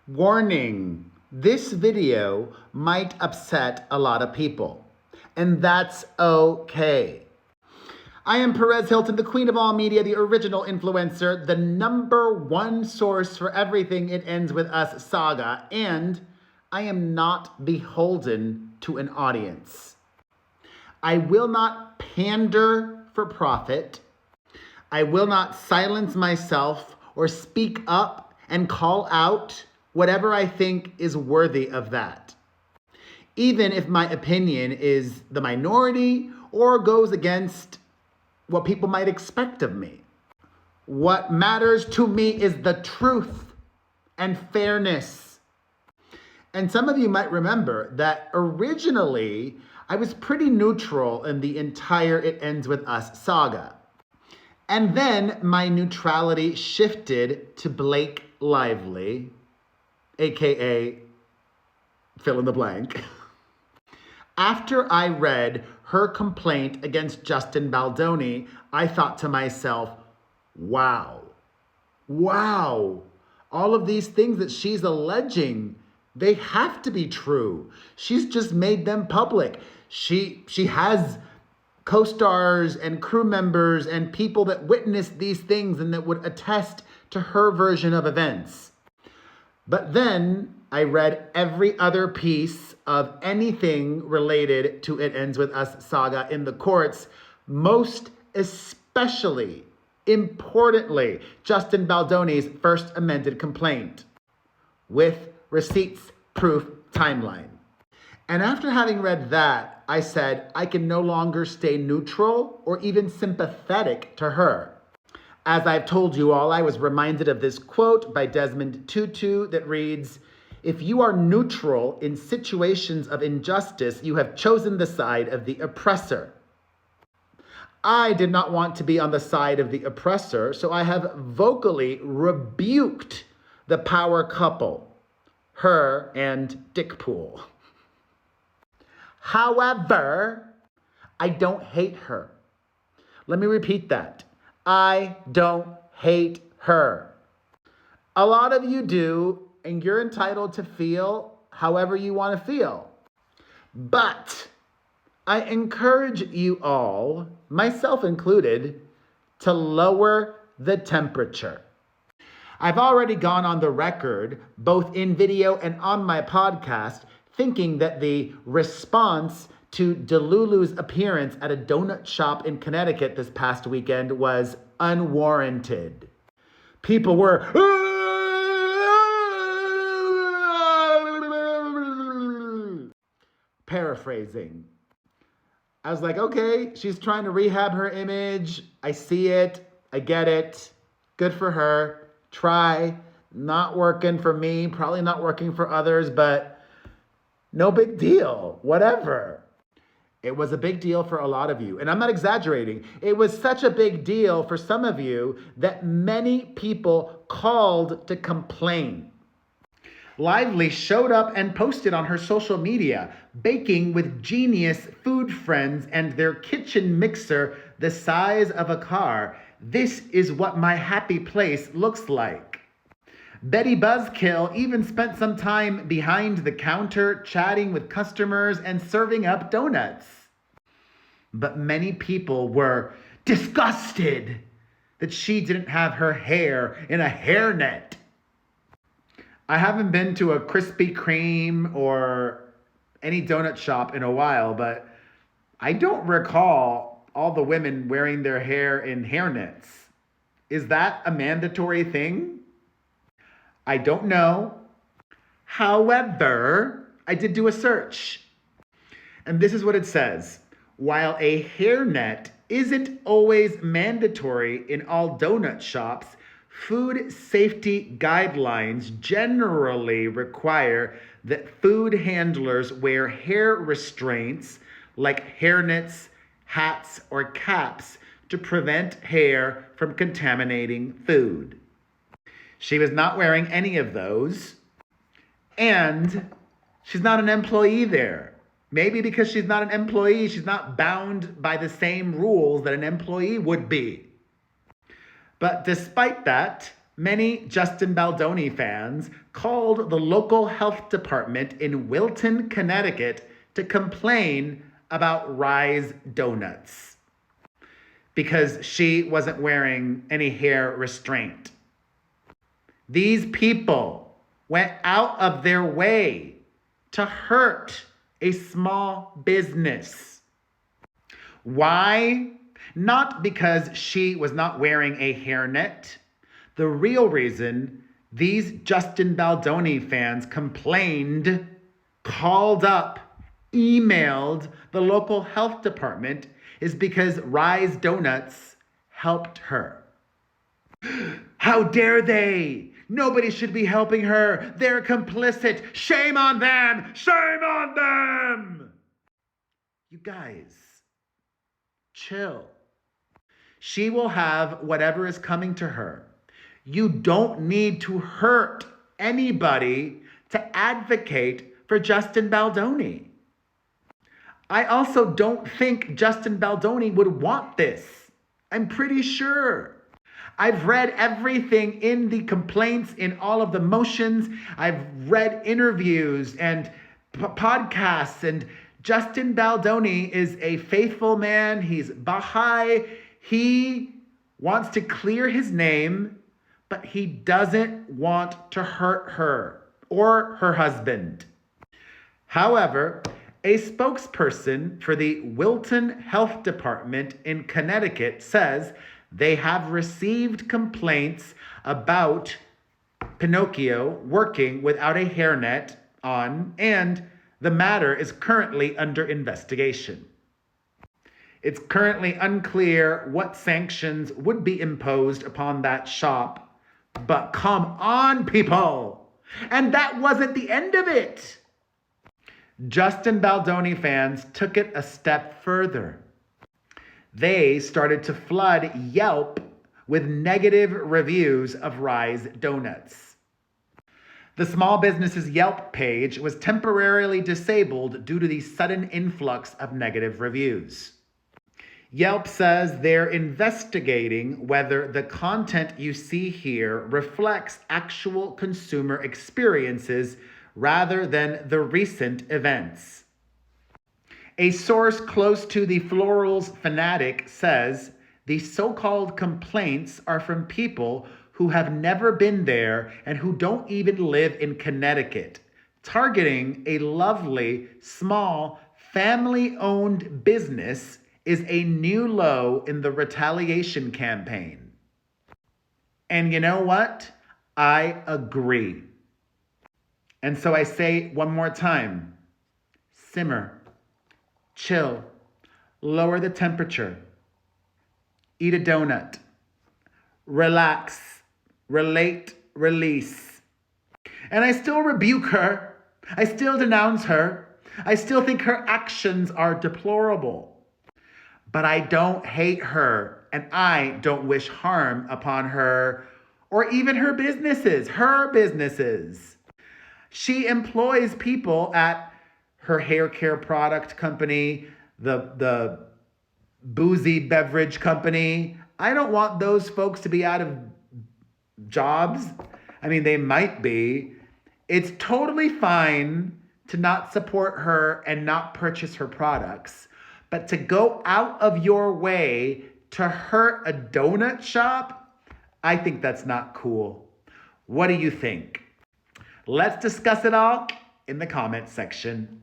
Warning, this video might upset a lot of people, and that's okay. I am Perez Hilton, the queen of all media, the original influencer, the #1 source for everything It Ends With Us saga, and I am not beholden to an audience. I will not pander for profit. I will not silence myself or speak up and call out whatever I think is worthy of that, even if my opinion is the minority or goes against what people might expect of me. What matters to me is the truth and fairness. And some of you might remember that originally I was pretty neutral in the entire It Ends With Us saga. And then my neutrality shifted to Blake Lively, aka fill in the blank. After I read her complaint against Justin Baldoni, I thought to myself, wow, all of these things that she's alleging, they have to be true. She's just made them public. She has co-stars and crew members and people that witnessed these things and that would attest to her version of events. But then I read every other piece of anything related to It Ends With Us saga in the courts, most especially, importantly, Justin Baldoni's first amended complaint with receipts, proof, timeline. And after having read that, I said I can no longer stay neutral or even sympathetic to her. As I've told you all, I was reminded of this quote by Desmond Tutu that reads, "If you are neutral in situations of injustice, you have chosen the side of the oppressor." I did not want to be on the side of the oppressor, so I have vocally rebuked the power couple, her and Dickpool. However, I don't hate her. Let me repeat that. I don't hate her. A lot of you do, and you're entitled to feel however you want to feel. But I encourage you all, myself included, to lower the temperature. I've already gone on the record, both in video and on my podcast, thinking that the response to Delulu's appearance at a donut shop in Connecticut this past weekend was unwarranted. People were paraphrasing. I was like, okay, she's trying to rehab her image. I see it. I get it. Good for her. Try. Not working for me. Probably not working for others, but no big deal. Whatever. It was a big deal for a lot of you. And I'm not exaggerating. It was such a big deal for some of you that many people called to complain. Lively showed up and posted on her social media, baking with genius food friends and their kitchen mixer the size of a car. This is what my happy place looks like. Betty Buzzkill even spent some time behind the counter chatting with customers and serving up donuts. But many people were disgusted that she didn't have her hair in a hairnet. I haven't been to a Krispy Kreme or any donut shop in a while, but I don't recall all the women wearing their hair in hairnets. Is that a mandatory thing? I don't know. However, I did do a search. And this is what it says. While a hairnet isn't always mandatory in all donut shops, food safety guidelines generally require that food handlers wear hair restraints like hairnets, hats, or caps to prevent hair from contaminating food. She was not wearing any of those, and she's not an employee there. Maybe because she's not an employee, she's not bound by the same rules that an employee would be. But despite that, many Justin Baldoni fans called the local health department in Wilton, Connecticut to complain about Rye's donuts because she wasn't wearing any hair restraint. These people went out of their way to hurt a small business. Why? Not because she was not wearing a hairnet. The real reason these Justin Baldoni fans complained, called up, emailed the local health department is because Rye's Donuts helped her. How dare they? Nobody should be helping her. They're complicit. Shame on them. Shame on them. You guys, chill. She will have whatever is coming to her. You don't need to hurt anybody to advocate for Justin Baldoni. I also don't think Justin Baldoni would want this. I'm pretty sure. I've read everything in the complaints, in all of the motions. I've read interviews and podcasts, and Justin Baldoni is a faithful man. He's Baha'i. He wants to clear his name, but he doesn't want to hurt her or her husband. However, a spokesperson for the Wilton Health Department in Connecticut says they have received complaints about Pinocchio working without a hairnet on, and the matter is currently under investigation. It's currently unclear what sanctions would be imposed upon that shop, but come on, people! And that wasn't the end of it! Justin Baldoni fans took it a step further. They started to flood Yelp with negative reviews of Rye's Donuts. The small business's Yelp page was temporarily disabled due to the sudden influx of negative reviews. Yelp says they're investigating whether the content you see here reflects actual consumer experiences rather than the recent events. A source close to the Florals fanatic says the so-called complaints are from people who have never been there and who don't even live in Connecticut, targeting a lovely, small, family-owned business is a new low in the retaliation campaign. And you know what? I agree. And so I say one more time, simmer, chill, lower the temperature, eat a donut, relax, relate, release. And I still rebuke her. I still denounce her. I still think her actions are deplorable. But I don't hate her, and I don't wish harm upon her or even her businesses. She employs people at her hair care product company, the boozy beverage company. I don't want those folks to be out of jobs. I mean, they might be. It's totally fine to not support her and not purchase her products, but to go out of your way to hurt a donut shop, I think that's not cool. What do you think? Let's discuss it all in the comment section